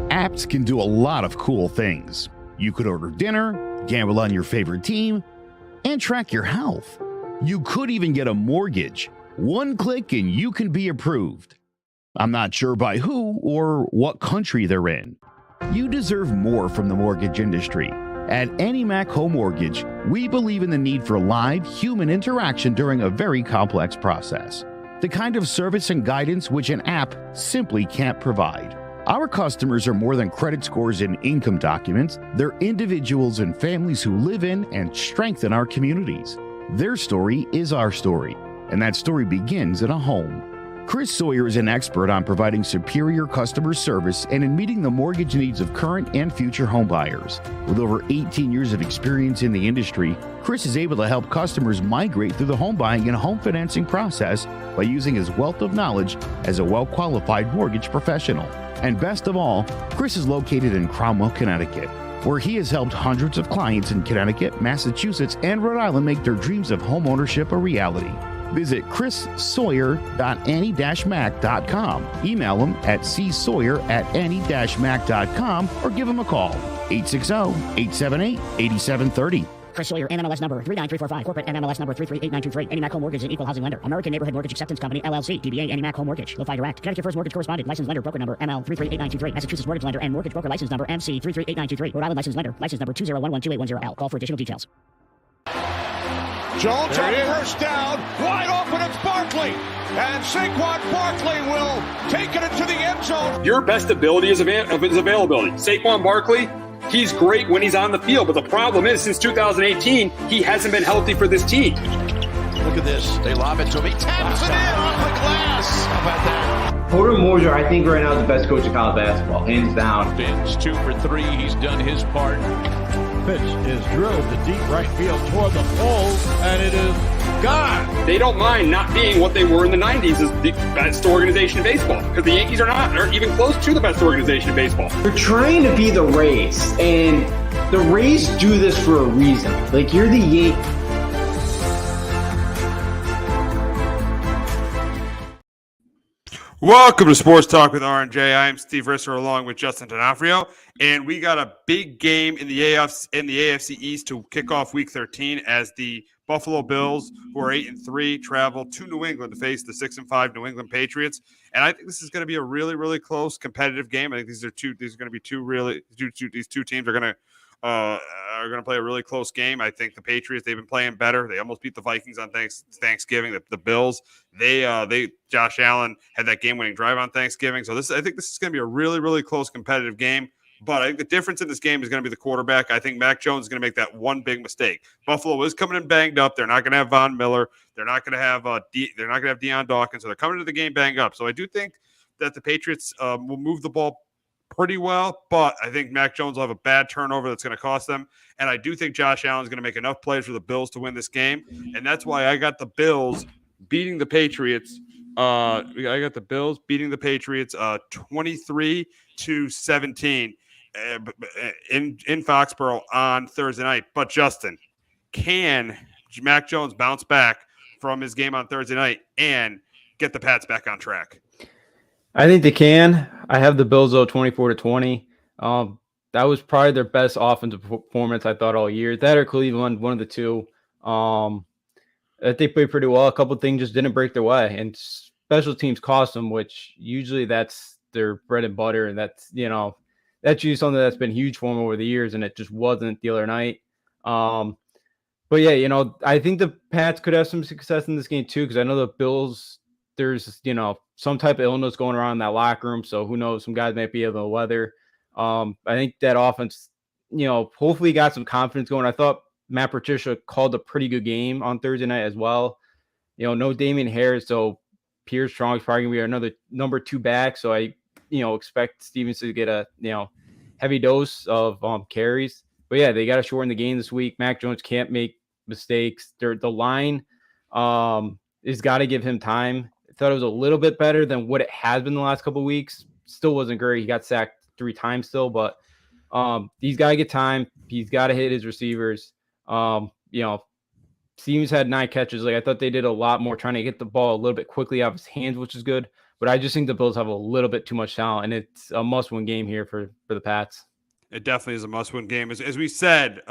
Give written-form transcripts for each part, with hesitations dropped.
Apps can do a lot of cool things. You could order dinner, gamble on your favorite team, and track your health. You could even get a mortgage. One click and you can be approved. I'm not sure by who or what country they're in. You deserve more from the mortgage industry. At AnyMac Home Mortgage, we believe in the need for live human interaction during a very complex process. The kind of service and guidance which an app simply can't provide. Our customers are more than credit scores and income documents. They're individuals and families who live in and strengthen our communities. Their story is our story, and that story begins in a home. Chris Sawyer is an expert on providing superior customer service and in meeting the mortgage needs of current and future homebuyers. With over 18 years of experience in the industry, Chris is able to help customers migrate through the home buying and home financing process by using his wealth of knowledge as a well-qualified mortgage professional. And best of all, Chris is located in Cromwell, Connecticut, where he has helped hundreds of clients in Connecticut, Massachusetts, and Rhode Island make their dreams of homeownership a reality. Visit chrissawyer.any-mac.com. Email him at csawyer@any-mac.com or give him a call, 860-878-8730. Chris Sawyer, NMLS number 39345, corporate NMLS number 338923. AnyMac Home Mortgage is an equal housing lender. American Neighborhood Mortgage Acceptance Company, LLC. DBA AnyMac Home Mortgage. Lo-Fi Direct. Connecticut First Mortgage Correspondent. License lender. Broker number ML 338923. Massachusetts Mortgage Lender and Mortgage Broker License number MC 338923. Rhode Island License Lender. License number 201128110L. Call for additional details. Jones on first down, wide open, it's Barkley, and Saquon Barkley will take it into the end zone. Your best ability is availability. Saquon Barkley, he's great when he's on the field, but the problem is since 2018, he hasn't been healthy for this team. Look at this, they lob it to him, he taps it in off the glass. How about that? Porter Moser, I think right now is the best coach in college basketball, hands down. Fins 2 for 3, he's done his part. Pitch is drilled to deep right field toward the poles, and it is gone. They don't mind not being what they were in the 90s as the best organization in baseball, because the Yankees are not. They're even close to the best organization in baseball. You're trying to be the Rays, and the Rays do this for a reason. Like, you're the Yankees. Welcome to Sports Talk with R&J. I am Steve Risser along with Justin D'Onofrio, and we got a big game in the AFC East to kick off Week 13 as the Buffalo Bills, who are 8-3, travel to New England to face the 6-5 New England Patriots. And I think this is going to be a really, really close, competitive game. I think these are going to be these two teams are going to play a really close game. I think the Patriots, they've been playing better. They almost beat the Vikings on Thanksgiving. The Bills, Josh Allen had that game-winning drive on Thanksgiving. So I think this is going to be a really, really close competitive game. But I think the difference in this game is going to be the quarterback. I think Mac Jones is going to make that one big mistake. Buffalo is coming in banged up. They're not going to have Von Miller. They're not going to have Deion Dawkins. So they're coming to the game banged up. So I do think that the Patriots will move the ball pretty well, but I think Mac Jones will have a bad turnover that's going to cost them. And I do think Josh Allen is going to make enough plays for the Bills to win this game. And that's why I got the Bills beating the Patriots. I got the Bills beating the Patriots 23-17 in Foxborough on Thursday night. But Justin, can Mac Jones bounce back from his game on Thursday night and get the Pats back on track? I think they can. I have the Bills though 24-20. That was probably their best offensive performance I thought all year. That or Cleveland, one of the two. They played pretty well. A couple of things just didn't break their way, and special teams cost them, which usually that's their bread and butter, and that's usually something that's been huge for them over the years, and it just wasn't the other night. But yeah, I think the Pats could have some success in this game too, because I know the Bills, there's some type of illness going around in that locker room, so who knows? Some guys might be able to weather. I think that offense, hopefully got some confidence going. I thought Matt Patricia called a pretty good game on Thursday night as well. No Damian Harris, so Pierre Strong's probably going to be another number 2 back. So I, expect Stevens to get a, heavy dose of carries. But yeah, they got to shorten the game this week. Mac Jones can't make mistakes. The line has got to give him time. I thought it was a little bit better than what it has been the last couple of weeks. Still wasn't great. He got sacked 3 times still, but he's got to get time. He's got to hit his receivers. Stevens had 9 catches. Like, I thought they did a lot more trying to get the ball a little bit quickly out of his hands, which is good. But I just think the Bills have a little bit too much talent, and it's a must-win game here for the Pats. It definitely is a must-win game. As we said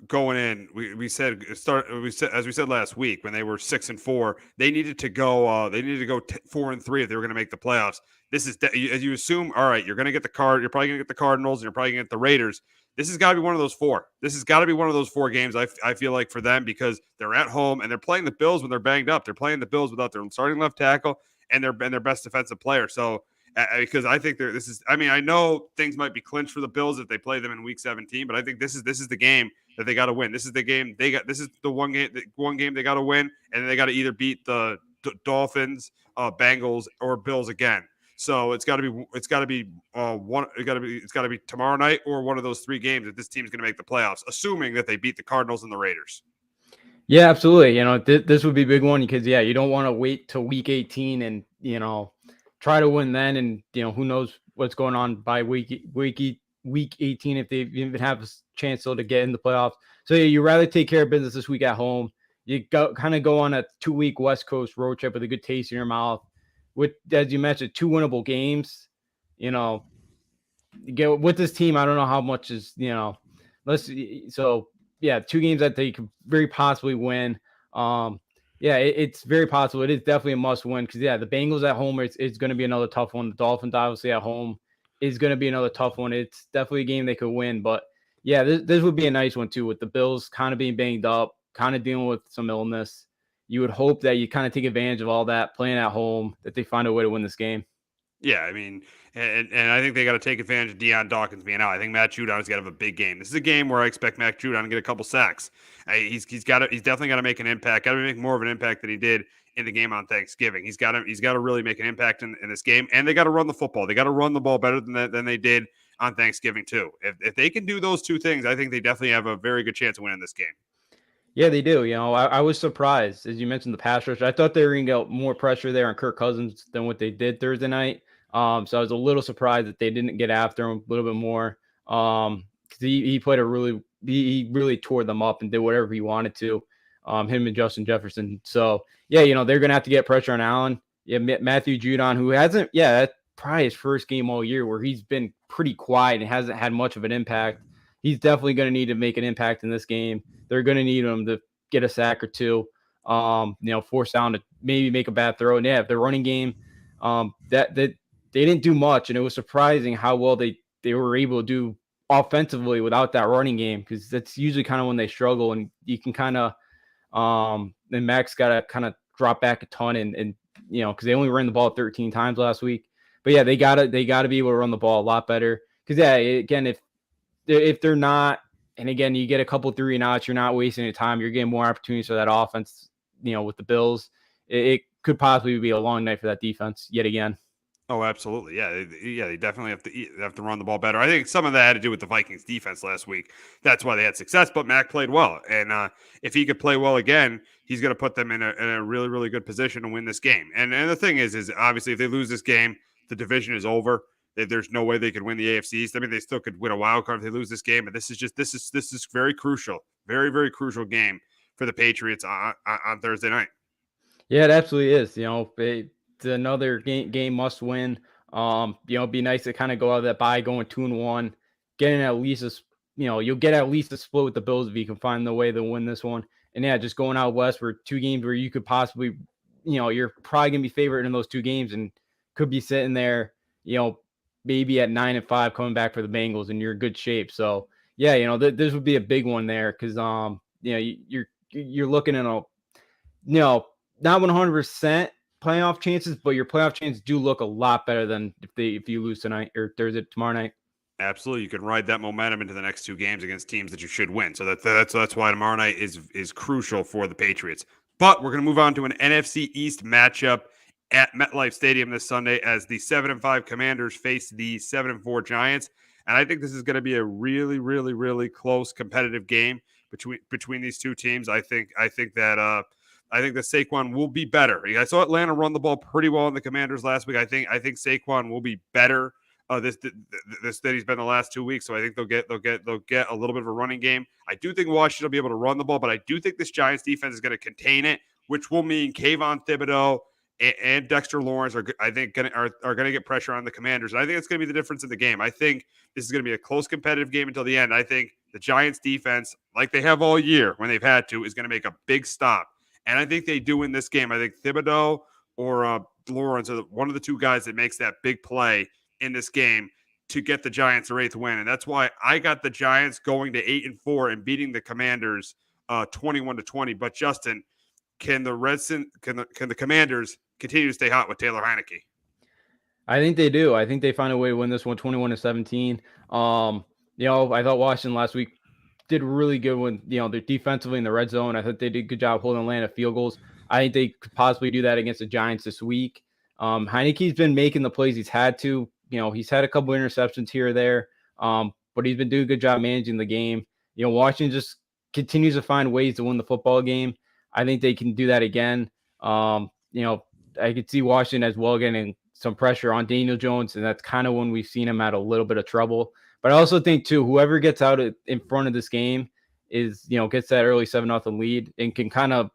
going in, we said as we said last week when they were 6-4, they needed to go 4-3 if they were going to make the playoffs. This is as you assume. All right, you're going to get you're probably going to get the Cardinals, and you're probably going to get the Raiders. This has got to be one of those four. This has got to be one of those four games. I feel like for them because they're at home and they're playing the Bills when they're banged up. They're playing the Bills without their starting left tackle and their best defensive player. So. Because I think this is. I mean, I know things might be clinched for the Bills if they play them in Week 17, but I think this is the game that they got to win. This is the game they got. This is the one game they got to win, and then they got to either beat the Dolphins, Bengals, or Bills again. So it's got to be tomorrow night or one of those three games that this team's going to make the playoffs, assuming that they beat the Cardinals and the Raiders. Yeah, absolutely. This would be a big one because you don't want to wait till Week 18 and try to win then, and who knows what's going on by week 18 if they even have a chance still to get in the playoffs. So you rather take care of business this week at home. You kind of go on a 2-week West Coast road trip with a good taste in your mouth. With, as you mentioned, 2 winnable games. Get with this team. I don't know how much is 2 games that they could very possibly win. It's very possible. It is definitely a must win because, the Bengals at home, it's going to be another tough one. The Dolphins, obviously, at home is going to be another tough one. It's definitely a game they could win. But, this would be a nice one, too, with the Bills kind of being banged up, kind of dealing with some illness. You would hope that you kind of take advantage of all that, playing at home, that they find a way to win this game. Yeah, I mean, and I think they got to take advantage of Deion Dawkins being out. I think Matt Judon's got to have a big game. This is a game where I expect Matt Judon to get a couple sacks. He's definitely got to make an impact. Got to make more of an impact than he did in the game on Thanksgiving. He's got to really make an impact in this game, and they got to run the football. They got to run the ball better than they did on Thanksgiving too. If they can do those two things, I think they definitely have a very good chance of winning this game. Yeah, they do. I was surprised, as you mentioned, the pass rush. I thought they were going to get more pressure there on Kirk Cousins than what they did Thursday night. So I was a little surprised that they didn't get after him a little bit more. Because he played he really tore them up and did whatever he wanted to. Him and Justin Jefferson. So they're going to have to get pressure on Allen. Yeah, Matthew Judon, who hasn't. Yeah, that's probably his first game all year where he's been pretty quiet and hasn't had much of an impact. He's definitely going to need to make an impact in this game. They're going to need him to get a sack or two. Force down to maybe make a bad throw. And if the running game, that they didn't do much, and it was surprising how well they were able to do offensively without that running game, because that's usually kind of when they struggle, and you can kind of and Max got to kind of drop back a ton, and because they only ran the ball 13 times last week. But they got to be able to run the ball a lot better, because again, if they're not, and again, you get a couple 3 and outs, you're not wasting your time, you're getting more opportunities for that offense. With the Bills, it could possibly be a long night for that defense yet again. Oh, absolutely. Yeah, they definitely have to run the ball better. I think some of that had to do with the Vikings defense last week. That's why they had success, but Mac played well. And if he could play well again, he's going to put them in a really, really good position to win this game. And the thing is obviously if they lose this game, the division is over. There's no way they could win the AFC East. I mean, they still could win a wild card if they lose this game, but this is very crucial, very, very crucial game for the Patriots on Thursday night. Yeah, it absolutely is. It's another game must win. It'd be nice to kind of go out of that bye going 2-1, getting at least you'll get at least a split with the Bills if you can find the way to win this one. And just going out west for 2 games where you could possibly, you're probably gonna be favored in those 2 games and could be sitting there, maybe at 9-5 coming back for the Bengals, and you're in good shape. So this would be a big one there because you're looking at not 100% playoff chances, but your playoff chances do look a lot better than if you lose tonight or tomorrow night. Absolutely, you can ride that momentum into the next 2 games against teams that you should win. So that's why tomorrow night is crucial for the Patriots. But we're going to move on to an NFC East matchup at MetLife Stadium this Sunday as the 7-5 Commanders face the 7-4 Giants. And I think this is going to be a really, really, really close competitive game between these 2 teams. I think that Saquon will be better. I saw Atlanta run the ball pretty well in the Commanders last week. I think Saquon will be better this that he's been the last 2 weeks. So I think they'll get a little bit of a running game. I do think Washington will be able to run the ball, but I do think this Giants defense is going to contain it, which will mean Kayvon Thibodeau and Dexter Lawrence are going to get pressure on the Commanders. And I think it's going to be the difference in the game. I think this is going to be a close competitive game until the end. I think the Giants defense, like they have all year when they've had to, is going to make a big stop. And I think they do in this game. I think Thibodeau or Lawrence are one of the two guys that makes that big play in this game to get the Giants their 8th win. And that's why I got the Giants going to 8-4 and beating the Commanders 21-20. But Justin, can the Commanders continue to stay hot with Taylor Heineke? I think they do. I think they find a way to win this one 21-17. I thought Washington last week did really good when, they're defensively in the red zone. I thought they did a good job holding Atlanta field goals. I think they could possibly do that against the Giants this week. Heineke's been making the plays he's had to. He's had a couple interceptions here or there, but he's been doing a good job managing the game. Washington just continues to find ways to win the football game. I think they can do that again. I could see Washington as well getting some pressure on Daniel Jones, and that's kind of when we've seen him had a little bit of trouble. But I also think, too, whoever gets out in front of this game gets that early 7-0 lead and can kind of,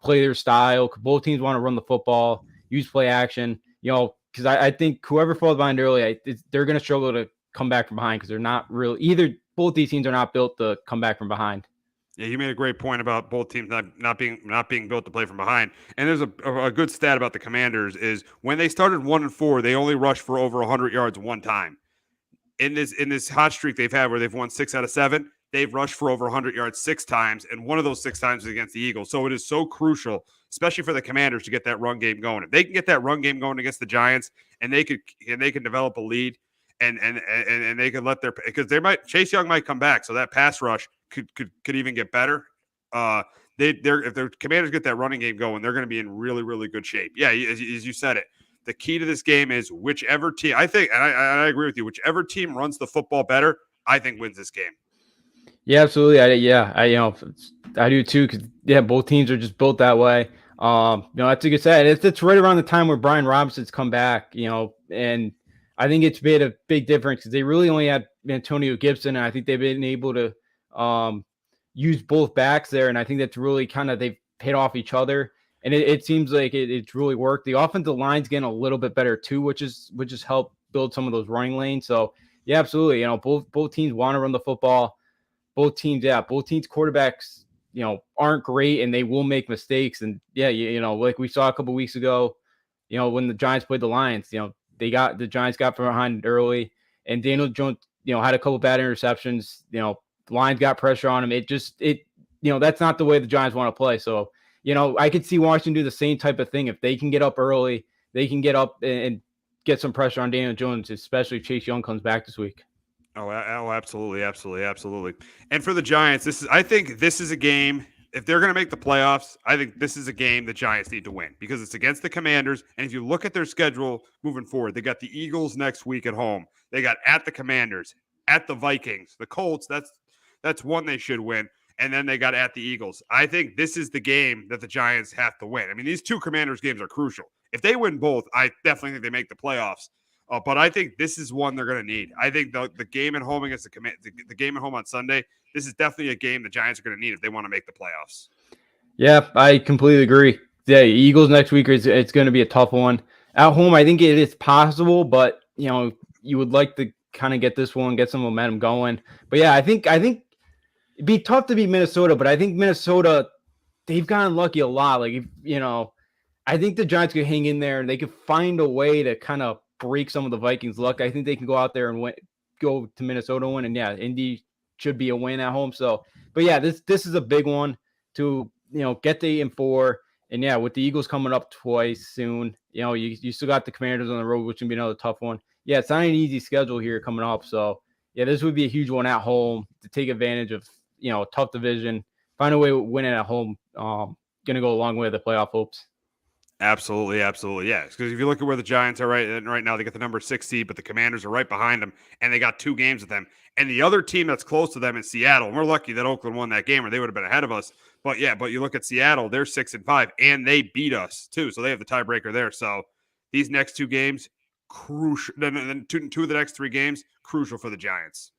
play their style. Both teams want to run the football, use play action, because I think whoever falls behind early, they're going to struggle to come back from behind because they're not really – both these teams are not built to come back from behind. Yeah, you made a great point about both teams not being built to play from behind. And there's a good stat about the Commanders is when they started 1-4, they only rushed for over 100 yards one time. In this hot streak they've had where they've won 6 out of 7, they've rushed for over 100 yards 6 times, and one of those 6 times is against the Eagles. So it is so crucial, especially for the Commanders, to get that run game going. If they can get that run game going against the Giants, and they can develop a lead, and they can let because Chase Young might come back, so that pass rush could even get better. If the Commanders get that running game going, they're going to be in really, really good shape. Yeah, as you said it. The key to this game is whichever team, I think, and I agree with you, whichever team runs the football better, I think wins this game. Yeah, absolutely. I do too, because both teams are just built that way. That's a good set. It's right around the time where Brian Robinson's come back, and I think it's made a big difference because they really only had Antonio Gibson, and I think they've been able to use both backs there, and I think that's really they've hit off each other. And it seems like it's really worked. The offensive line's getting a little bit better too, which has helped build some of those running lanes. So yeah, absolutely. Both teams want to run the football. Both teams quarterbacks, aren't great and they will make mistakes. And yeah, like we saw a couple weeks ago, when the Giants played the Lions, the Giants got from behind early, and Daniel Jones, had a couple bad interceptions. The Lions got pressure on him. That's not the way the Giants want to play. So. I could see Washington do the same type of thing. If they can get up early, they can get up and get some pressure on Daniel Jones, especially if Chase Young comes back this week. Oh, absolutely. And for the Giants, I think this is a game. If they're going to make the playoffs, I think this is a game the Giants need to win because it's against the Commanders. And if you look at their schedule moving forward, they got the Eagles next week at home. They got at the Commanders, at the Vikings, the Colts. That's one they should win. And then they got at the Eagles. I think this is the game that the Giants have to win. I mean, these two Commanders games are crucial. If they win both, I definitely think they make the playoffs. But I think this is one they're going to need. I think the game at home against the game at home on Sunday, this is definitely a game the Giants are going to need if they want to make the playoffs. Yeah, I completely agree. Yeah, Eagles next week it's going to be a tough one. At home, I think it is possible, but you would like to kind of get this one, get some momentum going. But yeah, I think it'd be tough to beat Minnesota, but I think Minnesota, they've gotten lucky a lot. Like, I think the Giants could hang in there and they could find a way to kind of break some of the Vikings' luck. I think they can go out there and go to Minnesota win. And yeah, Indy should be a win at home. So, but yeah, this is a big one to, get the 8-4. And yeah, with the Eagles coming up twice soon, you still got the Commanders on the road, which can be another tough one. Yeah, it's not an easy schedule here coming up. So yeah, this would be a huge one at home to take advantage of, tough division, find a way to win it at home. Going to go a long way to the playoff hopes. Absolutely. Yeah. Because if you look at where the Giants are right now, they get the number 6 seed, but the Commanders are right behind them, and they got 2 games with them. And the other team that's close to them is Seattle. And we're lucky that Oakland won that game, or they would have been ahead of us. But you look at Seattle, they're 6-5, and they beat us too. So they have the tiebreaker there. So these next 2 games, crucial. Then 2 of the next 3 games, crucial for the Giants.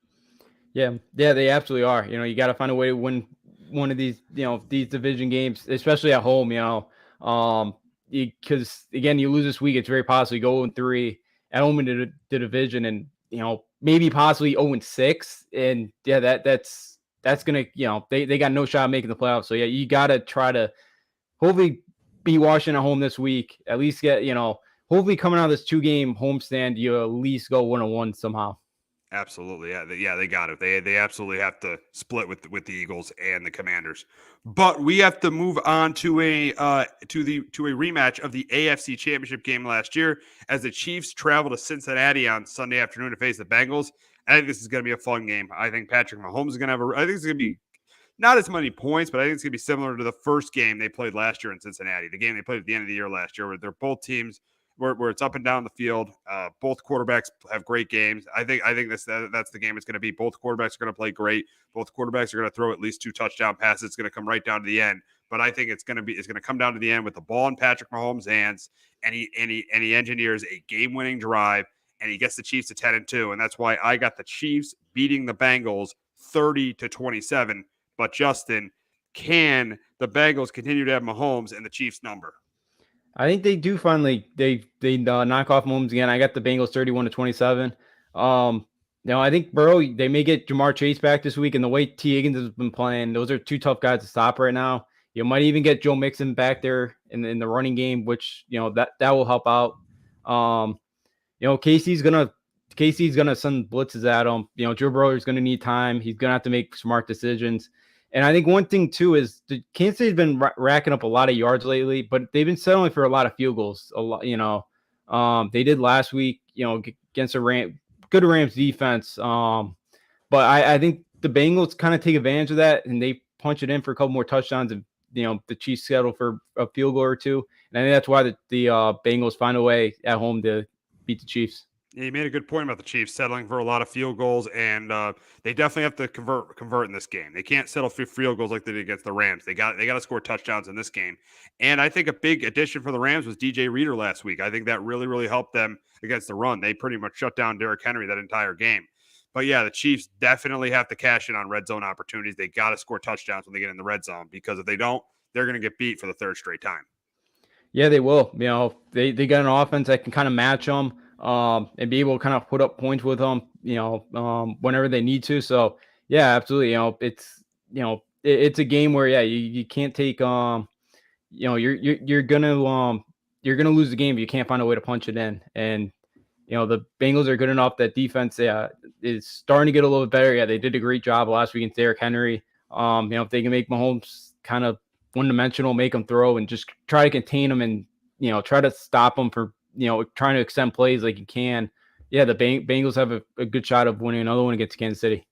Yeah, they absolutely are. You got to find a way to win one of these, these division games, especially at home. because again, you lose this week, it's very possible you go 0-3 at home in the division, and maybe possibly 0-6, and yeah, that's gonna they got no shot at making the playoffs. So yeah, you gotta try to hopefully be Washington at home this week. At least get hopefully coming out of this 2-game homestand, you at least go 1-1 somehow. Absolutely, yeah, they got it. They absolutely have to split with the Eagles and the Commanders. But we have to move on to a rematch of the AFC Championship game last year, as the Chiefs travel to Cincinnati on Sunday afternoon to face the Bengals. I think this is going to be a fun game. I think Patrick Mahomes is going to have I think it's going to be not as many points, but I think it's going to be similar to the first game they played last year in Cincinnati, the game they played at the end of the year last year, where they're both teams where it's up and down the field. Both quarterbacks have great games. I think that's the game it's going to be. Both quarterbacks are going to play great. Both quarterbacks are going to throw at least 2 touchdown passes. It's going to come right down to the end. But I think it's going to come down to the end with the ball in Patrick Mahomes' hands, and he engineers a game-winning drive, and he gets the Chiefs to 10-2, and that's why I got the Chiefs beating the Bengals 30-27. But Justin, can the Bengals continue to have Mahomes and the Chiefs number? I think they do finally. They knock off Mahomes again. I got the Bengals 31-27. I think Burrow, they may get Jamar Chase back this week, and the way T. Higgins has been playing, those are 2 tough guys to stop right now. You might even get Joe Mixon back there in the running game, which that will help out. Casey's gonna send blitzes at him. Joe Burrow is gonna need time. He's gonna have to make smart decisions. And I think one thing too is the Kansas City's been racking up a lot of yards lately, but they've been settling for a lot of field goals. A lot, they did last week, against a good Rams defense. But I think the Bengals kind of take advantage of that, and they punch it in for a couple more touchdowns, and the Chiefs settle for a field goal or 2. And I think that's why the Bengals find a way at home to beat the Chiefs. Yeah, you made a good point about the Chiefs settling for a lot of field goals, and they definitely have to convert in this game. They can't settle for field goals like they did against the Rams. They got to score touchdowns in this game. And I think a big addition for the Rams was DJ Reader last week. I think that really, really helped them against the run. They pretty much shut down Derrick Henry that entire game. But yeah, the Chiefs definitely have to cash in on red zone opportunities. They got to score touchdowns when they get in the red zone, because if they don't, they're going to get beat for the 3rd straight time. Yeah, they will. They got an offense that can kind of match them. And be able to kind of put up points with them, whenever they need to. So yeah, absolutely. It's a game where you can't take you're gonna lose the game if you can't find a way to punch it in. And the Bengals are good enough. That defense is starting to get a little bit better. Yeah, they did a great job last week against Derrick Henry. If they can make Mahomes kind of one-dimensional, make him throw, and just try to contain him, and try to stop him for trying to extend plays like you can. Yeah, the Bengals have a good shot of winning another one against Kansas City.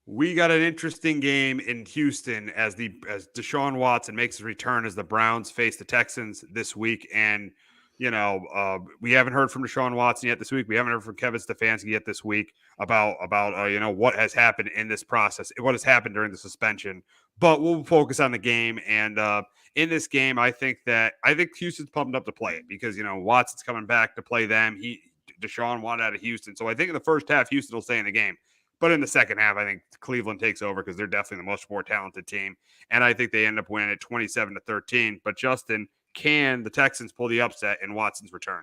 We got an interesting game in Houston as Deshaun Watson makes his return as the Browns face the Texans this week. And, we haven't heard from Deshaun Watson yet this week. We haven't heard from Kevin Stefanski yet this week about what has happened in this process, what has happened during the suspension. But we'll focus on the game. And in this game, I think Houston's pumped up to play it, because Watson's coming back to play them. Deshaun wanted out of Houston, so I think in the first half Houston will stay in the game. But in the second half, I think Cleveland takes over, because they're definitely the much more talented team, and I think they end up winning at 27-13. But Justin, can the Texans pull the upset in Watson's return?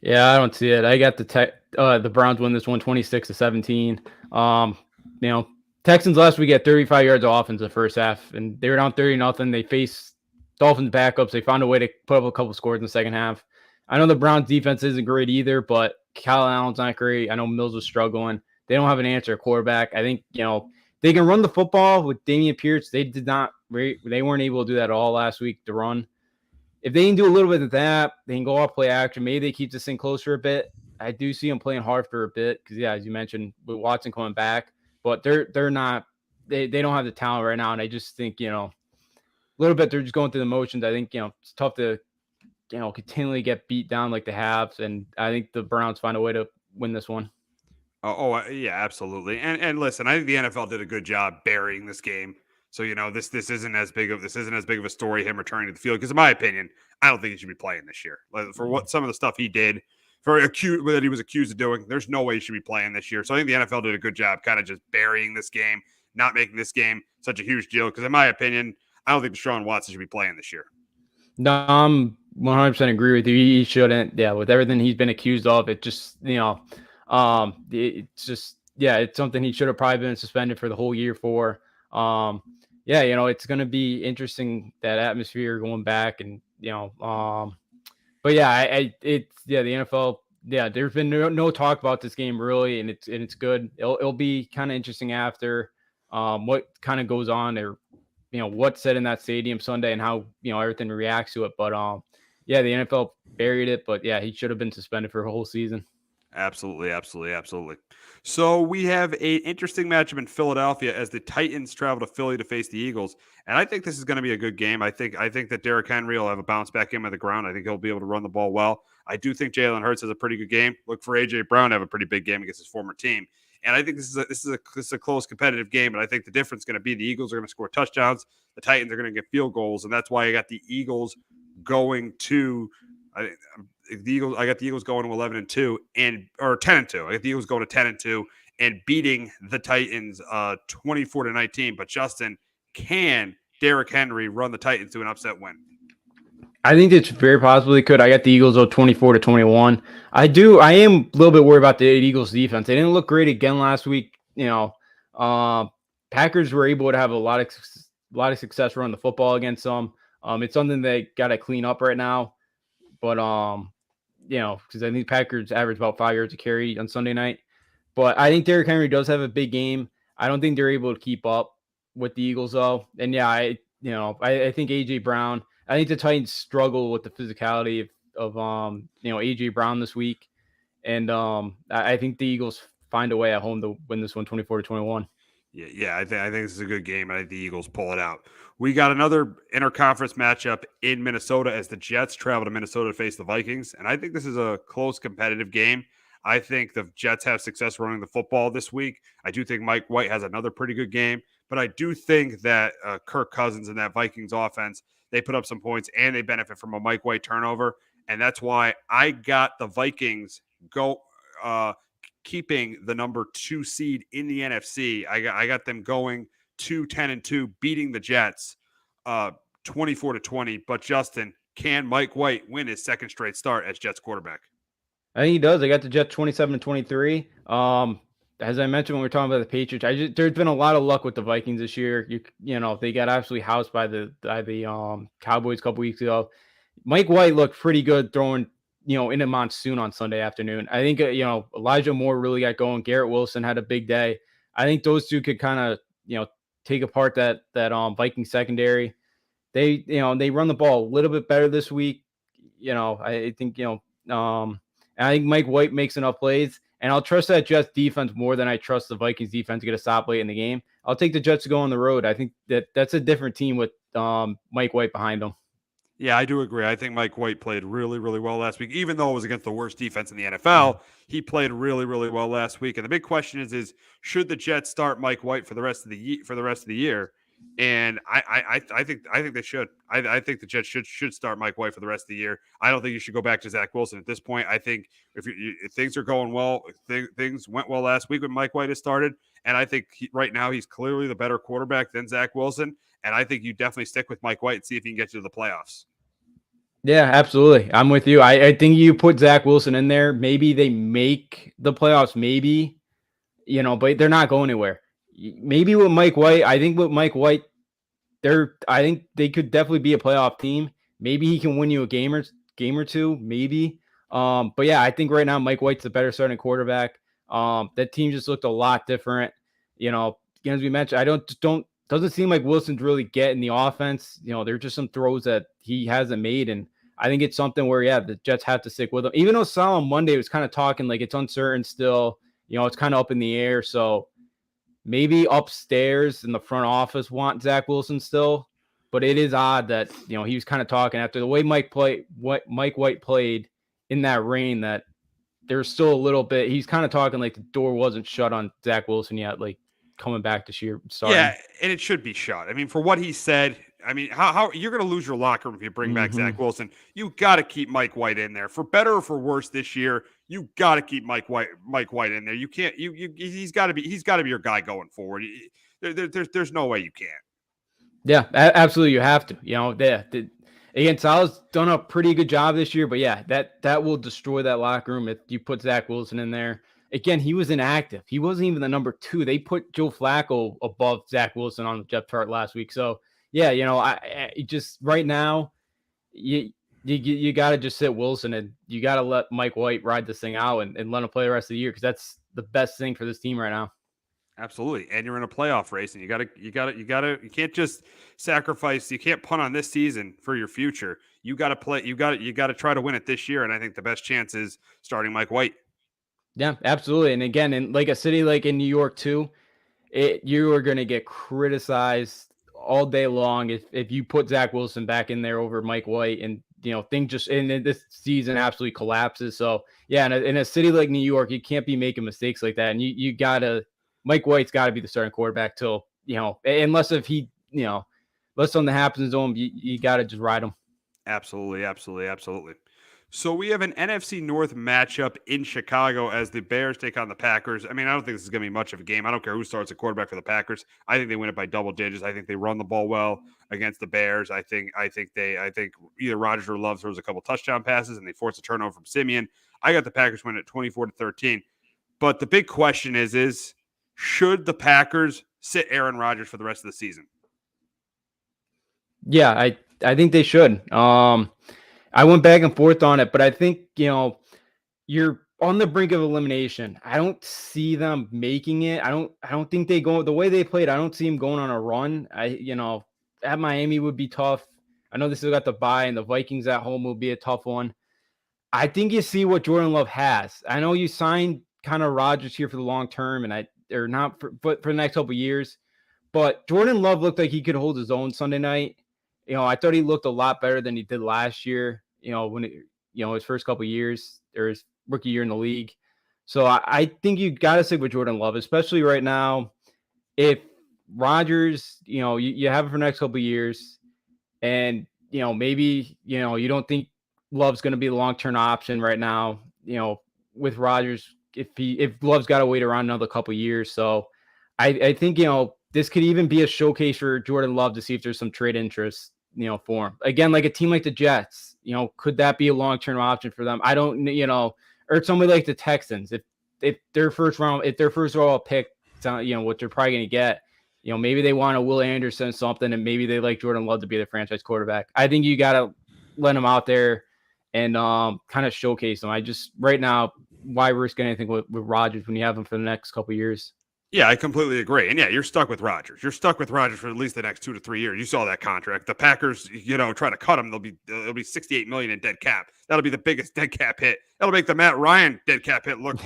Yeah, I don't see it. I got the Browns win this one 26-17. Texans last week had 35 yards of offense in the first half, and they were down 30-0. They faced Dolphins backups. They found a way to put up a couple scores in the second half. I know the Browns defense isn't great either, but Kyle Allen's not great. I know Mills was struggling. They don't have an answer at quarterback. I think, they can run the football with Dameon Pierce. They weren't able to do that at all last week to run. If they can do a little bit of that, they can go off play action. Maybe they keep this thing closer a bit. I do see them playing hard for a bit, because as you mentioned, with Watson coming back, but they're not. They don't have the talent right now, and I just think a little bit they're just going through the motions. I think it's tough to continually get beat down like they have, and I think the Browns find a way to win this one. Yeah, absolutely. And listen, I think the NFL did a good job burying this game. So this isn't as big of a story, him returning to the field, because in my opinion, I don't think he should be playing this year. For what some of the stuff he did, that he was accused of doing, there's no way he should be playing this year. So I think the NFL did a good job kind of just burying this game, not making this game such a huge deal, because in my opinion, I don't think Deshaun Watson should be playing this year. No, I'm 100% agree with you. He shouldn't. Yeah, with everything he's been accused of, it just it's just it's something he should have probably been suspended for the whole year for. Yeah, it's gonna be interesting, that atmosphere going back, and but yeah, the NFL. Yeah, there's been no talk about this game really, and it's good. It'll be kind of interesting after what kind of goes on there, what's said in that stadium Sunday, and how everything reacts to it. But yeah, the NFL buried it, but yeah, he should have been suspended for a whole season. Absolutely, absolutely, absolutely. So we have a interesting matchup in Philadelphia as the Titans travel to Philly to face the Eagles, and I think this is going to be a good game. I think that Derrick Henry will have a bounce back game on the ground. I think he'll be able to run the ball well. I do think Jalen Hurts has a pretty good game. Look for AJ Brown to have a pretty big game against his former team, and I think this is a close competitive game. But I think the difference is going to be the Eagles are going to score touchdowns, the Titans are going to get field goals, and that's why I got the Eagles going to. I got the Eagles going to 11-2 or 10-2. I got the Eagles going to 10-2 and beating the Titans 24-19. But Justin, can Derrick Henry run the Titans to an upset win? I think it's very possibly could. I got the Eagles 24-21. I am a little bit worried about the Eagles defense. They didn't look great again last week. Packers were able to have a lot of success running the football against them. It's something they got to clean up right now. But because I think Packers average about 5 yards a carry on Sunday night. But I think Derrick Henry does have a big game. I don't think they're able to keep up with the Eagles though. And yeah, I think AJ Brown. I think the Titans struggle with the physicality of AJ Brown this week, and I think the Eagles find a way at home to win this one 24-21. Yeah, I think this is a good game. I think the Eagles pull it out. We got another interconference matchup in Minnesota as the Jets travel to Minnesota to face the Vikings, and I think this is a close, competitive game. I think the Jets have success running the football this week. I do think Mike White has another pretty good game, but I do think that Kirk Cousins and that Vikings offense, they put up some points and they benefit from a Mike White turnover, and that's why I got the Vikings keeping the number 2 seed in the NFC. I got them going to 10-2, beating the Jets 24-20. But Justin, can Mike White win his second straight start as Jets quarterback? I think he does. I got the Jets 27-23. As I mentioned when we were talking about the Patriots, there's been a lot of luck with the Vikings this year. They got absolutely housed by the Cowboys a couple weeks ago. Mike White looked pretty good throwing in a monsoon on Sunday afternoon. I think Elijah Moore really got going. Garrett Wilson had a big day. I think those two could kind of take apart that Viking secondary. They run the ball a little bit better this week. I think I think Mike White makes enough plays, and I'll trust that Jets defense more than I trust the Vikings defense to get a stop late in the game. I'll take the Jets to go on the road. I think that's a different team with Mike White behind them. Yeah, I do agree. I think Mike White played really, really well last week. Even though it was against the worst defense in the NFL, he played really, really well last week. And the big question is should the Jets start Mike White for the rest of the year? And I think they should. I think the Jets should start Mike White for the rest of the year. I don't think you should go back to Zach Wilson at this point. I think if things are going well, things went well last week when Mike White has started, and I think right now he's clearly the better quarterback than Zach Wilson. And I think you definitely stick with Mike White and see if he can get you to the playoffs. Yeah, absolutely. I'm with you. I think you put Zach Wilson in there. Maybe they make the playoffs, maybe, but they're not going anywhere. Maybe with Mike White, I think with Mike White, I think they could definitely be a playoff team. Maybe he can win you a game or two, maybe. But yeah, I think right now Mike White's the better starting quarterback. That team just looked a lot different. As we mentioned, doesn't seem like Wilson's really getting the offense. There's just some throws that he hasn't made, and I think it's something where the Jets have to stick with him. Even though Sal on Monday was kind of talking like it's uncertain still. It's kind of up in the air, so. Maybe upstairs in the front office want Zach Wilson still, but it is odd that he was kind of talking after the way Mike White played in that rain, that there's still a little bit. He's kind of talking like the door wasn't shut on Zach Wilson yet, like coming back this year. Starting. Yeah, and it should be shut. I mean, for what he said, I mean, how you're going to lose your locker room if you bring back Zach Wilson? You got to keep Mike White in there for better or for worse this year. You got to keep Mike White in there. You can't. He's got to be your guy going forward. There's no way you can't. Yeah, absolutely. You have to. Again, Sal's done a pretty good job this year, but yeah, that will destroy that locker room if you put Zach Wilson in there. Again, he was inactive. He wasn't even the number 2. They put Joe Flacco above Zach Wilson on the depth chart last week. So yeah, I just right now, you got to just sit Wilson, and you got to let Mike White ride this thing out and let him play the rest of the year, because that's the best thing for this team right now. Absolutely. And you're in a playoff race, and you can't just sacrifice. You can't punt on this season for your future. You got to play. You got to try to win it this year. And I think the best chance is starting Mike White. Yeah, absolutely. And again, in like a city like in New York too, you are going to get criticized all day long if you put Zach Wilson back in there over Mike White, and thing just and this season absolutely collapses. So yeah, in a city like New York, you can't be making mistakes like that, and you gotta Mike White's got to be the starting quarterback till unless unless something happens to him, you got to just ride him. Absolutely, absolutely, absolutely. So we have an NFC North matchup in Chicago as the Bears take on the Packers. I mean, I don't think this is going to be much of a game. I don't care who starts a quarterback for the Packers. I think they win it by double digits. I think they run the ball well against the Bears. I think either Rodgers or Love throws a couple touchdown passes and they force a turnover from Simeon. I got the Packers win at 24-13. But the big question is should the Packers sit Aaron Rodgers for the rest of the season? Yeah, I think they should. I went back and forth on it, but I think, you're on the brink of elimination. I don't see them making it. I don't think they go the way they played. I don't see them going on a run. At Miami would be tough. I know they still got the bye, and the Vikings at home will be a tough one. I think you see what Jordan Love has. I know you signed kind of Rodgers here for the long term, but for the next couple of years. But Jordan Love looked like he could hold his own Sunday night. I thought he looked a lot better than he did last year. His first couple of years, or his rookie year in the league. So I think you got to stick with Jordan Love, especially right now. If Rodgers, you have it for the next couple of years, and maybe you don't think Love's going to be the long-term option right now. With Rodgers, if Love's got to wait around another couple of years, so I think this could even be a showcase for Jordan Love to see if there's some trade interest, for him. Again, like a team like the Jets, could that be a long-term option for them? I don't, or somebody like the Texans, if their first overall pick, what they're probably going to get, maybe they want a Will Anderson something, and maybe they like Jordan Love to be the franchise quarterback. I think you got to let him out there and kind of showcase him. I just, right now, why risk anything with Rodgers when you have him for the next couple of years? Yeah, I completely agree. And yeah, you're stuck with Rodgers. You're stuck with Rodgers for at least the next 2 to 3 years. You saw that contract. The Packers, try to cut him. It'll be $68 million in dead cap. That'll be the biggest dead cap hit. That'll make the Matt Ryan dead cap hit look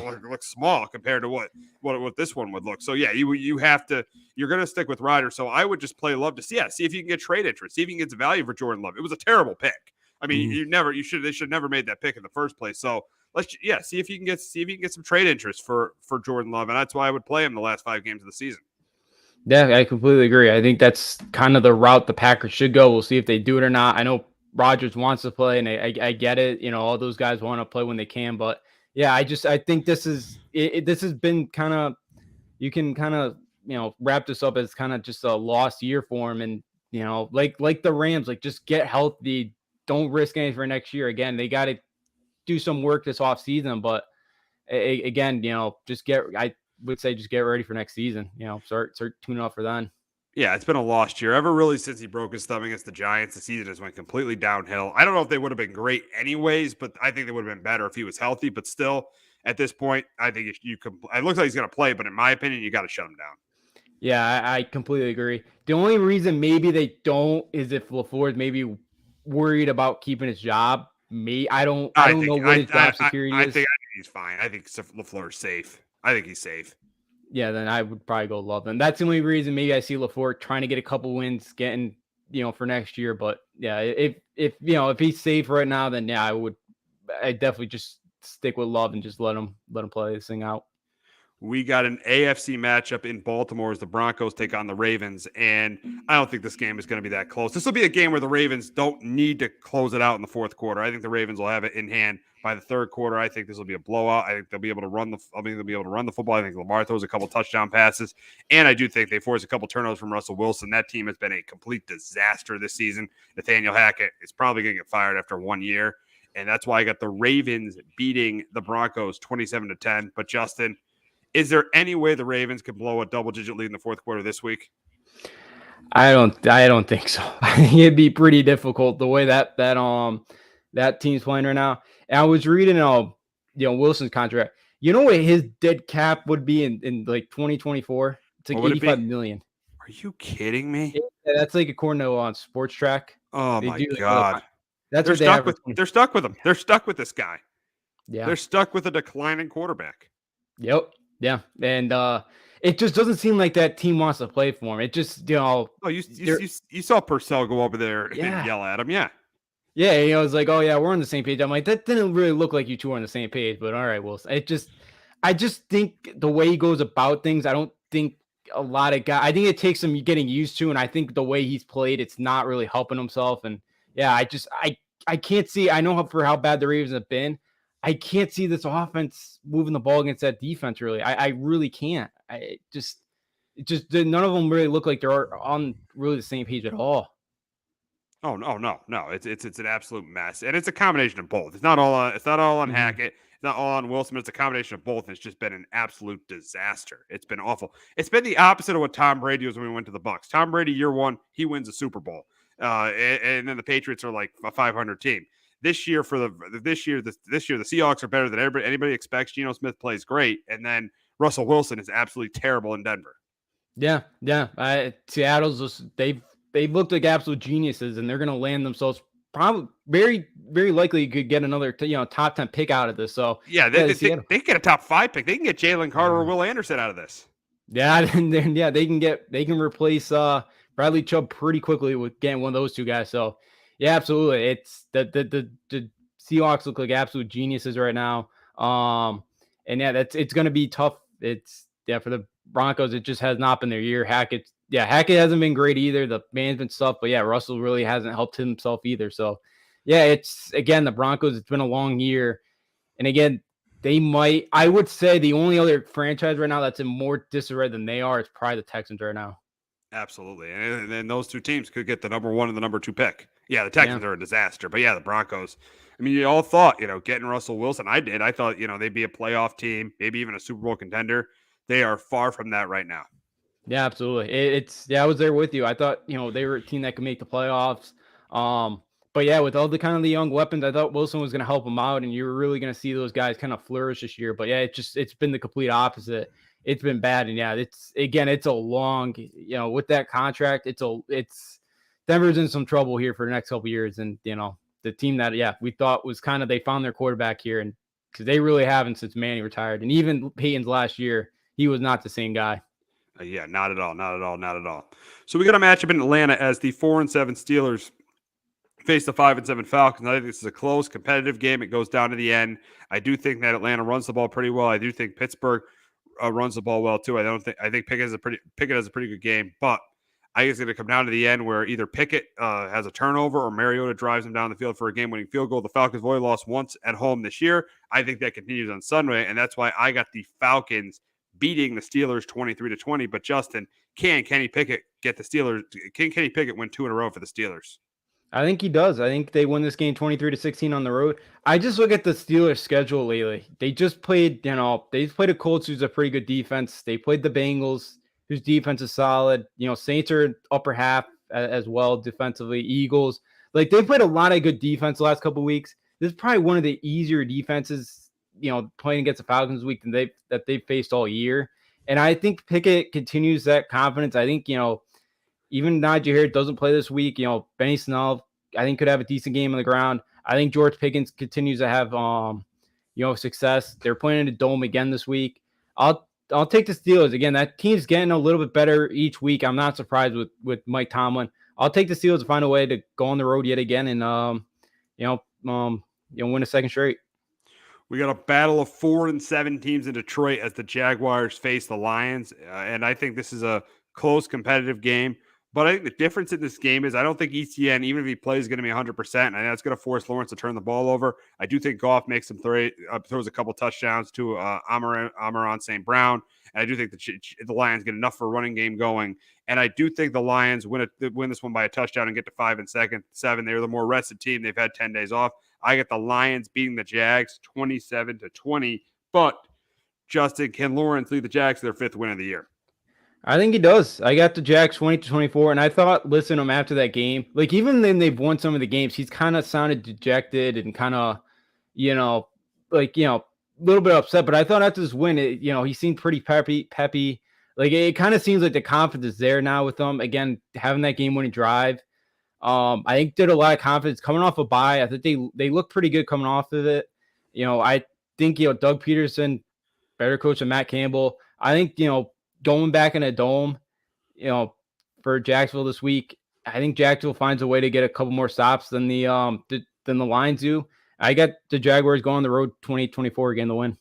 small compared to what this one would look. So yeah, you're going to stick with Rodgers. So I would just play Love to see if you can get trade interest, see if you can get some value for Jordan Love. It was a terrible pick. I mean, they should never made that pick in the first place. So see if you can get some trade interest for Jordan Love, and that's why I would play him the last 5 games of the season. Yeah, I completely agree. I think that's kind of the route the Packers should go. We'll see if they do it or not. I know Rodgers wants to play, and I get it. All those guys want to play when they can, but yeah, I think this has been kind of, you can kind of wrap this up as kind of just a lost year for him, and like the Rams, like just get healthy, don't risk anything for next year. Again, they got to do some work this off season, but again, I would say just get ready for next season. Start tuning up for then. Yeah, it's been a lost year. Ever really since he broke his thumb against the Giants, the season has went completely downhill. I don't know if they would have been great anyways, but I think they would have been better if he was healthy. But still, at this point, I think it looks like he's going to play, but in my opinion, you got to shut him down. Yeah, I completely agree. The only reason maybe they don't is if LaFleur is maybe worried about keeping his job. I don't know what his job security is. I think he's fine. I think LaFleur is safe. I think he's safe. Yeah, then I would probably go Love. And that's the only reason maybe I see LaFleur trying to get a couple wins, getting for next year. But yeah, if he's safe right now, then yeah, I definitely just stick with Love and just let him play this thing out. we got an AFC matchup in Baltimore as the Broncos take on the Ravens, and I don't think this game is going to be that close. This will be a game where the Ravens don't need to close it out in the fourth quarter. I think the Ravens will have it in hand by the third quarter. I think this will be a blowout. I think they'll be able to run the football. I think Lamar throws a couple touchdown passes, and I do think they force a couple turnovers from Russell Wilson. That team has been a complete disaster this season. Nathaniel Hackett is probably going to get fired after 1 year, and that's why I got the Ravens beating the Broncos 27-10. But Justin, is there any way the Ravens could blow a double-digit lead in the fourth quarter this week? I don't think so. I think it'd be pretty difficult the way that team's playing right now. And I was reading Wilson's contract. You know what his dead cap would be in like 2024? It's like $85 million. Are you kidding me? Yeah, that's like according to on Sports Track. Oh my God. They're stuck with him. They're stuck with this guy. Yeah. They're stuck with a declining quarterback. Yep. Yeah. And it just doesn't seem like that team wants to play for him. It just, Oh, you saw Purcell go over there and yell at him. Yeah. Yeah. It was like, oh yeah, we're on the same page. I'm like, that didn't really look like you two were on the same page, but all right, Wilson. I just think the way he goes about things, I don't think a lot of guys, I think it takes him getting used to, and I think the way he's played, it's not really helping himself. And yeah, I can't see, I know for how bad the Ravens have been, I can't see this offense moving the ball against that defense. Really, I really can't. It just none of them really look like they're on really the same page at all. Oh no! It's an absolute mess, and it's a combination of both. It's not all on Hackett. It's not all on Wilson. It's a combination of both, and it's just been an absolute disaster. It's been awful. It's been the opposite of what Tom Brady was when we went to the Bucs. Tom Brady, year one, he wins a Super Bowl, and then the Patriots are like a 500 team. This year, the Seahawks are better than anybody expects. Geno Smith plays great, and then Russell Wilson is absolutely terrible in Denver. Yeah. Seattle's just they've looked like absolute geniuses, and they're going to land themselves probably very, very likely could get another top 10 pick out of this. So yeah, they get a top 5 pick. They can get Jalen Carter or Will Anderson out of this. Yeah, and then they can replace Bradley Chubb pretty quickly with getting one of those two guys. So. Yeah, absolutely. It's the Seahawks look like absolute geniuses right now. And yeah, it's going to be tough. For the Broncos, it just has not been their year. Hackett hasn't been great either. The management stuff, but yeah, Russell really hasn't helped himself either. So yeah, it's again, the Broncos, it's been a long year. And again, I would say the only other franchise right now that's in more disarray than they are is probably the Texans right now. Absolutely. And then those two teams could get the number 1 and the number 2 pick. Yeah, the Texans are a disaster. But yeah, the Broncos, I mean, you all thought, getting Russell Wilson. I did. I thought, they'd be a playoff team, maybe even a Super Bowl contender. They are far from that right now. Yeah, absolutely. I was there with you. I thought, they were a team that could make the playoffs. But yeah, with all the kind of the young weapons, I thought Wilson was going to help them out, and you were really going to see those guys kind of flourish this year. But yeah, it's been the complete opposite. It's been bad. And yeah, it's a long, with that contract, it's Denver's in some trouble here for the next couple of years. And, the team that, we thought was kind of, they found their quarterback here, and because they really haven't since Manny retired. And even Peyton's last year, he was not the same guy. Yeah, not at all. So we got a matchup in Atlanta as the 4-7 Steelers face the 5-7 Falcons. I think this is a close, competitive game. It goes down to the end. I do think that Atlanta runs the ball pretty well. I do think Pittsburgh runs the ball well too. I think Pickett has a pretty good game, but I think it's going to come down to the end where either Pickett has a turnover or Mariota drives him down the field for a game-winning field goal. The Falcons have only lost once at home this year. I think that continues on Sunday, and that's why I got the Falcons beating the Steelers 23-20. But Justin, can Kenny Pickett get the Steelers? Can Kenny Pickett win 2 in a row for the Steelers? I think he does. I think they win this game 23-16 on the road. I just look at the Steelers' schedule lately. They just played, they played a Colts, who's a pretty good defense. They played the Bengals, whose defense is solid. Saints are upper half as well defensively. Eagles, like they played a lot of good defense the last couple of weeks. This is probably one of the easier defenses, playing against the Falcons week that they've faced all year. And I think Pickett continues that confidence. I think, even Najee Harris doesn't play this week. Benny Snell, I think, could have a decent game on the ground. I think George Pickens continues to have, success. They're playing in a dome again this week. I'll take the Steelers. Again, that team's getting a little bit better each week. I'm not surprised with Mike Tomlin. I'll take the Steelers to find a way to go on the road yet again and, win a second straight. We got a battle of 4 and 7 teams in Detroit as the Jaguars face the Lions. And I think this is a close competitive game. But I think the difference in this game is I don't think ETN, even if he plays, is going to be 100%. And that's going to force Lawrence to turn the ball over. I do think Goff makes him throws a couple touchdowns to Amon St. Brown. And I do think the Lions get enough for a running game going. And I do think the Lions win this one by a touchdown and get to 5 and 7. They're the more rested team. They've had 10 days off. I get the Lions beating the Jags 27-20. But, Justin, can Lawrence lead the Jags to their 5th win of the year? I think he does. I got the Jags 20-24, and I thought, listen to him after that game. Like, even then they've won some of the games, he's kind of sounded dejected and kind of, a little bit upset. But I thought after this win, he seemed pretty peppy. Like, it kind of seems like the confidence is there now with them. Again, having that game-winning drive. I think did a lot of confidence coming off a bye. I think they look pretty good coming off of it. I think, Doug Peterson, better coach than Matt Campbell. I think, going back in a dome, for Jacksonville this week, I think Jacksonville finds a way to get a couple more stops than the Lions do. I got the Jaguars going on the road 20-24 again to win.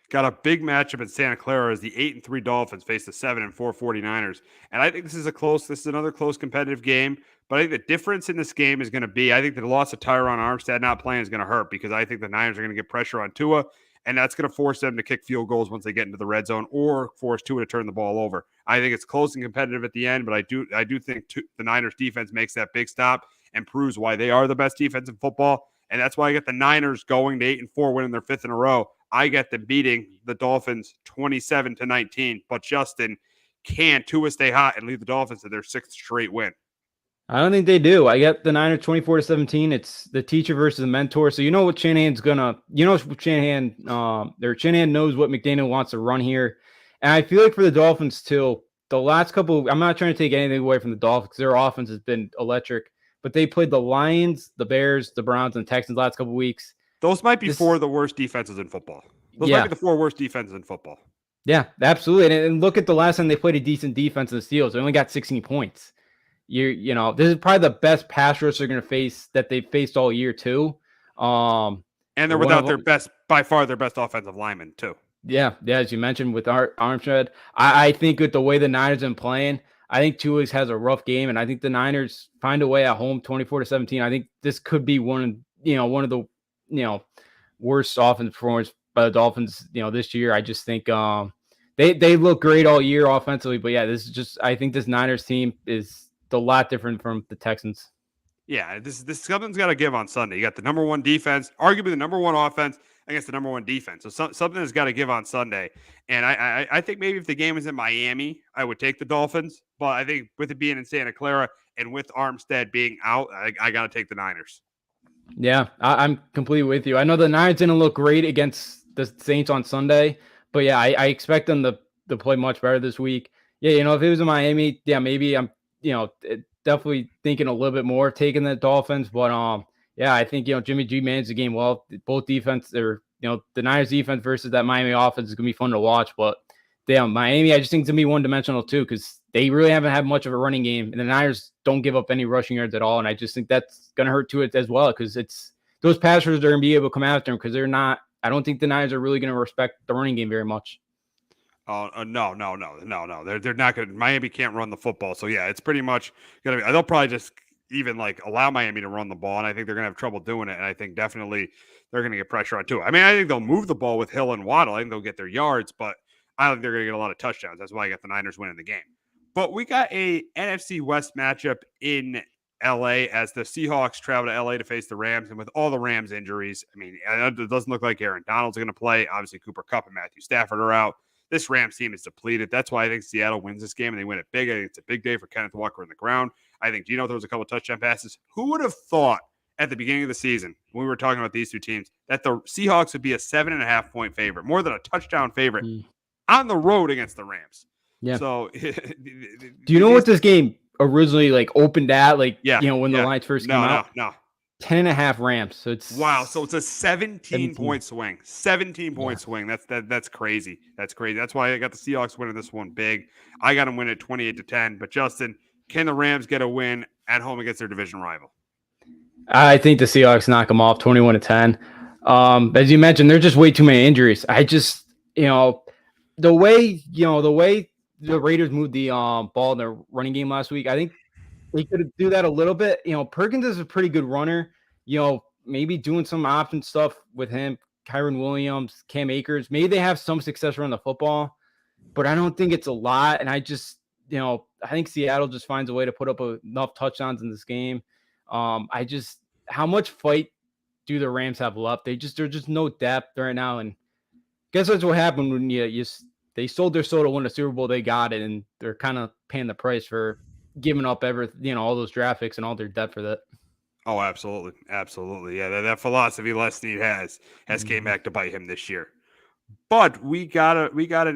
Got a big matchup in Santa Clara as the 8-3 Dolphins face the 7-4 49ers. And I think this is another close competitive game. But I think the difference in this game is going to be, I think the loss of Tyron Armstead not playing is going to hurt because I think the Niners are going to get pressure on Tua. And that's going to force them to kick field goals once they get into the red zone or force Tua to turn the ball over. I think it's close and competitive at the end, but I do think the Niners defense makes that big stop and proves why they are the best defense in football. And that's why I get the Niners going to 8-4, winning their 5th in a row. I get them beating the Dolphins 27-19. But Justin, can Tua stay hot and lead the Dolphins to their 6th straight win? I don't think they do. I got the Niners 24-17. It's the teacher versus the mentor. So what Shanahan knows what McDaniel wants to run here. And I feel like for the Dolphins too, the last couple, I'm not trying to take anything away from the Dolphins because their offense has been electric, but they played the Lions, the Bears, the Browns, and the Texans last couple weeks. Those might be 4 of the worst defenses in football. Those might be the 4 worst defenses in football. Yeah, absolutely. And look at the last time they played a decent defense in the Steelers. They only got 16 points. This is probably the best pass rush they're going to face that they've faced all year too. And they're without by far their best offensive lineman too. Yeah, as you mentioned with Armstead. I think with the way the Niners have been playing, I think Tua has a rough game, and I think the Niners find a way at home 24-17. I think this could be one of the worst offensive performance by the Dolphins, this year. I just think they look great all year offensively, but yeah, I think this Niners team is a lot different from the Texans. Yeah, this something's got to give on Sunday. You got the number 1 defense, arguably the number 1 offense against the number 1 defense. So something has got to give on Sunday. And I think maybe if the game was in Miami, I would take the Dolphins. But I think with it being in Santa Clara and with Armstead being out, I got to take the Niners. Yeah, I'm completely with you. I know the Niners didn't look great against the Saints on Sunday, but yeah, I expect them to play much better this week. Yeah, if it was in Miami, yeah, maybe I'm definitely thinking a little bit more of taking the Dolphins, but yeah, I think Jimmy G managed the game well. Both defense, or the Niners defense versus that Miami offense is gonna be fun to watch. But damn, Miami, I just think it's gonna be one-dimensional too because they really haven't had much of a running game, and the Niners don't give up any rushing yards at all. And I just think that's gonna hurt to it as well because it's those passers that are gonna be able to come after them because they're not. I don't think the Niners are really gonna respect the running game very much. Oh, no. They're not going to. Miami can't run the football. So, yeah, it's pretty much going to be. They'll probably just even allow Miami to run the ball. And I think they're going to have trouble doing it. And I think definitely they're going to get pressure on Tua. I mean, I think they'll move the ball with Hill and Waddle. I think they'll get their yards, but I don't think they're going to get a lot of touchdowns. That's why I got the Niners winning the game. But we got a NFC West matchup in LA as the Seahawks travel to LA to face the Rams. And with all the Rams injuries, I mean, it doesn't look like Aaron Donald's going to play. Obviously, Cooper Kupp and Matthew Stafford are out. This Rams team is depleted. That's why I think Seattle wins this game, and they win it big. I think it's a big day for Kenneth Walker on the ground. I think Geno throws a couple touchdown passes. Who would have thought at the beginning of the season, when we were talking about these two teams, that the Seahawks would be a 7.5-point favorite, more than a touchdown favorite, on the road against the Rams? Yeah. So, do you know what this game originally opened at? When the Lions first came out? No. 10.5 Rams. So it's wow. So it's a 17-point swing. 17-point swing. That's crazy. That's crazy. That's why I got the Seahawks winning this one big. I got them winning 28-10. But Justin, can the Rams get a win at home against their division rival? I think the Seahawks knock them off 21-10. As you mentioned, there's just way too many injuries. I just, the way the Raiders moved the ball in their running game last week, I think they could do that a little bit. Perkins is a pretty good runner. Maybe doing some option stuff with him, Kyron Williams, Cam Akers. Maybe they have some success running the football, but I don't think it's a lot. And I just, I think Seattle just finds a way to put up enough touchdowns in this game. How much fight do the Rams have left? There's just no depth right now. And guess that's what happened when they sold their soul to win the Super Bowl. They got it, and they're kind of paying the price for giving up all those draft picks and all their depth for that. Oh, absolutely. Absolutely. Yeah, that philosophy Les Snead has came back to bite him this year. But we got an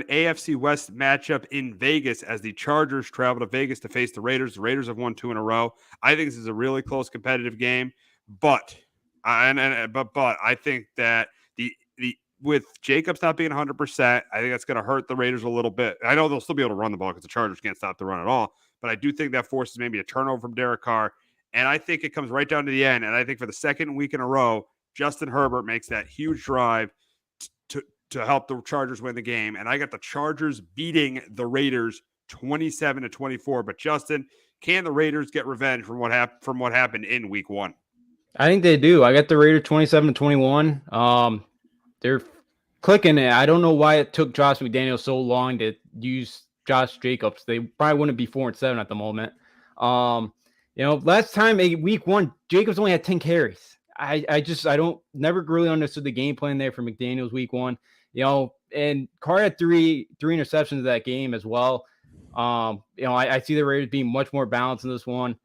AFC West matchup in Vegas as the Chargers travel to Vegas to face the Raiders. The Raiders have won 2 in a row. I think this is a really close competitive game, but I think that the with Jacobs not being 100%, I think that's going to hurt the Raiders a little bit. I know they'll still be able to run the ball because the Chargers can't stop the run at all, but I do think that forces maybe a turnover from Derek Carr, and I think it comes right down to the end. And I think for the second week in a row, Justin Herbert makes that huge drive to help the Chargers win the game. And I got the Chargers beating the Raiders 27-24. But Justin, can the Raiders get revenge from what happened in week 1? I think they do. I got the Raiders 27-21. They're clicking it. I don't know why it took Josh McDaniels so long to use Josh Jacobs. They probably wouldn't be 4-7 at the moment. Last time week 1, Jacobs only had 10 carries. I never really understood the game plan there for McDaniels week 1. And Carr had three interceptions that game as well. I see the Raiders being much more balanced in this one.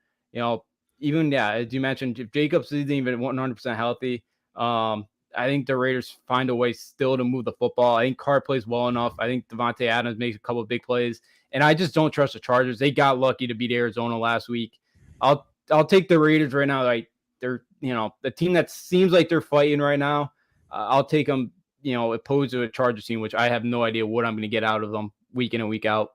Even as you mentioned, if Jacobs isn't even 100% healthy, I think the Raiders find a way still to move the football. I think Carr plays well enough. I think Devontae Adams makes a couple of big plays, and I just don't trust the Chargers. They got lucky to beat Arizona last week. I'll take the Raiders right now. Like they're the team that seems like they're fighting right now. I'll take them. Opposed to a Chargers team, which I have no idea what I'm going to get out of them week in and week out.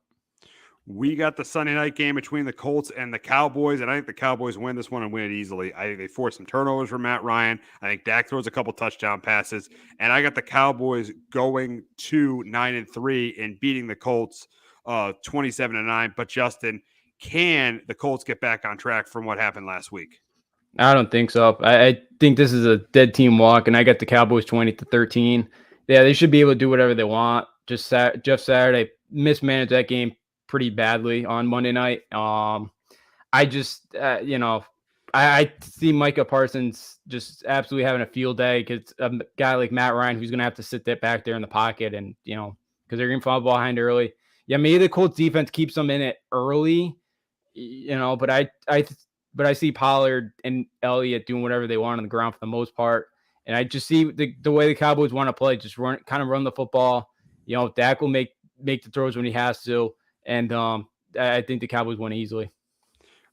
We got the Sunday night game between the Colts and the Cowboys, and I think the Cowboys win this one and win it easily. I think they force some turnovers from Matt Ryan. I think Dak throws a couple touchdown passes, and I got the Cowboys going to 9-3 and beating the Colts 27-9. But Justin, can the Colts get back on track from what happened last week? I don't think so. I think this is a dead team walk, and I got the Cowboys 20-13. Yeah, they should be able to do whatever they want. Just Jeff Saturday mismanaged that game pretty badly on Monday night. I see Micah Parsons just absolutely having a field day because a guy like Matt Ryan who's going to have to sit back there in the pocket and, because they're going to fall behind early. Yeah, maybe the Colts defense keeps them in it early, but I see Pollard and Elliott doing whatever they want on the ground for the most part. And I just see the way the Cowboys want to play, just run the football. Dak will make the throws when he has to. And I think the Cowboys win easily.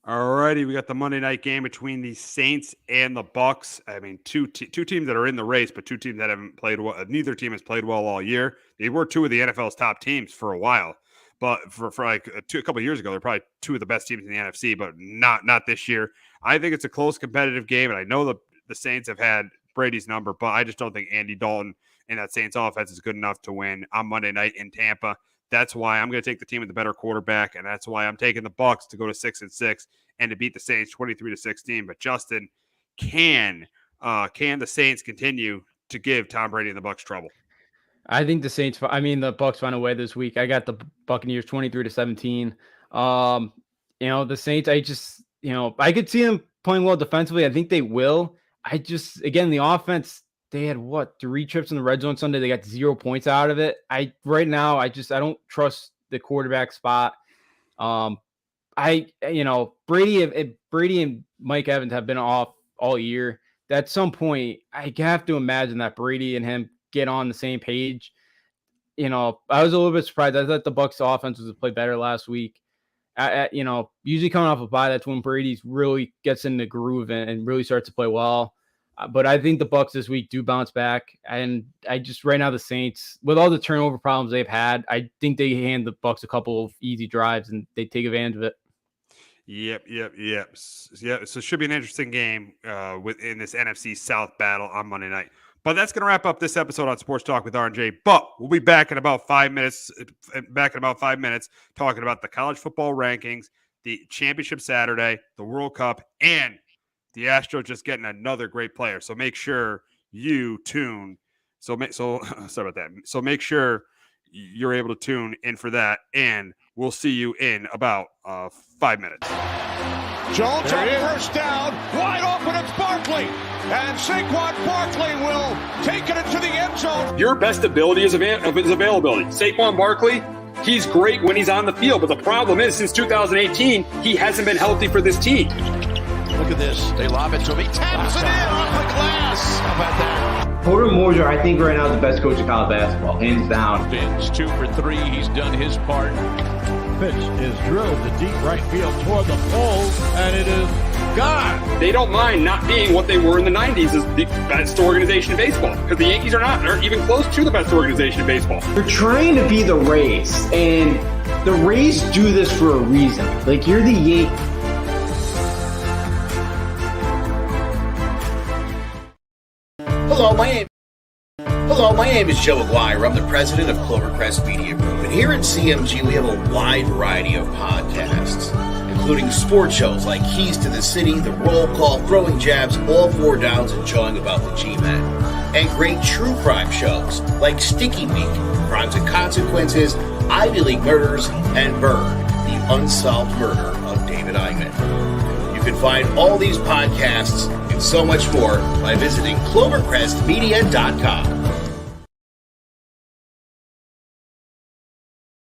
All righty, we got the Monday night game between the Saints and the Bucks. I mean, two teams that are in the race, but two teams that haven't played well. Neither team has played well all year. They were 2 of the NFL's top teams for a while. But for like a couple of years ago, they're probably 2 of the best teams in the NFC, but not this year. I think it's a close competitive game, and I know the Saints have had Brady's number, but I just don't think Andy Dalton and that Saints offense is good enough to win on Monday night in Tampa. That's why I'm going to take the team with the better quarterback, and that's why I'm taking the Bucks to go to 6-6 and to beat the Saints 23-16. But Justin, can the Saints continue to give Tom Brady and the Bucks trouble? I think the Bucks find a way this week. I got the Buccaneers 23-17. The Saints, I could see them playing well defensively. I think they will. The offense, they had 3 trips in the red zone Sunday. They got 0 points out of it. I don't trust the quarterback spot. Brady and Mike Evans have been off all year. At some point, I have to imagine that Brady and him get on the same page. I was a little bit surprised. I thought the Bucs offense was to play better last week. Usually coming off a bye, that's when Brady really gets in the groove and really starts to play well. But I think the Bucs this week do bounce back. And right now the Saints, with all the turnover problems they've had, I think they hand the Bucs a couple of easy drives and they take advantage of it. Yep. So it should be an interesting game within this NFC South battle on Monday night. But that's going to wrap up this episode on Sports Talk with R&J. But we'll be back in about 5 minutes. Talking about the college football rankings, the championship Saturday, the World Cup, and the Astros just getting another great player. So make sure you tune. Sorry about that. So make sure you're able to tune in for that, and we'll see you in about 5 minutes. Jones on first down, wide open, it's Barkley. And Saquon Barkley will take it into the end zone. Your best ability is availability. Saquon Barkley, he's great when he's on the field, but the problem is since 2018, he hasn't been healthy for this team. Look at this. They lob it to him. He taps it in off the glass. How about that? Porter Moser, I think right now is the best coach of college basketball, hands down. Fins 2 for 3. He's done his part. Pitch is drilled to deep right field toward the poles, and it is gone. They don't mind not being what they were in the 90s as the best organization in baseball, because the Yankees aren't even close to the best organization in baseball. You're trying to be the Rays, and the Rays do this for a reason. Like, you're the Yankees. Hello, my name is Joe Aguirre. I'm the president of Clovercrest Media Group. And here at CMG, we have a wide variety of podcasts, including sports shows like Keys to the City, The Roll Call, Throwing Jabs, All Four Downs, and Jawing About the G-Men. And great true crime shows like Sticky Week, Crimes and Consequences, Ivy League Murders, and Bird, the unsolved murder of David Eichmann. You can find all these podcasts and so much more by visiting ClovercrestMedia.com.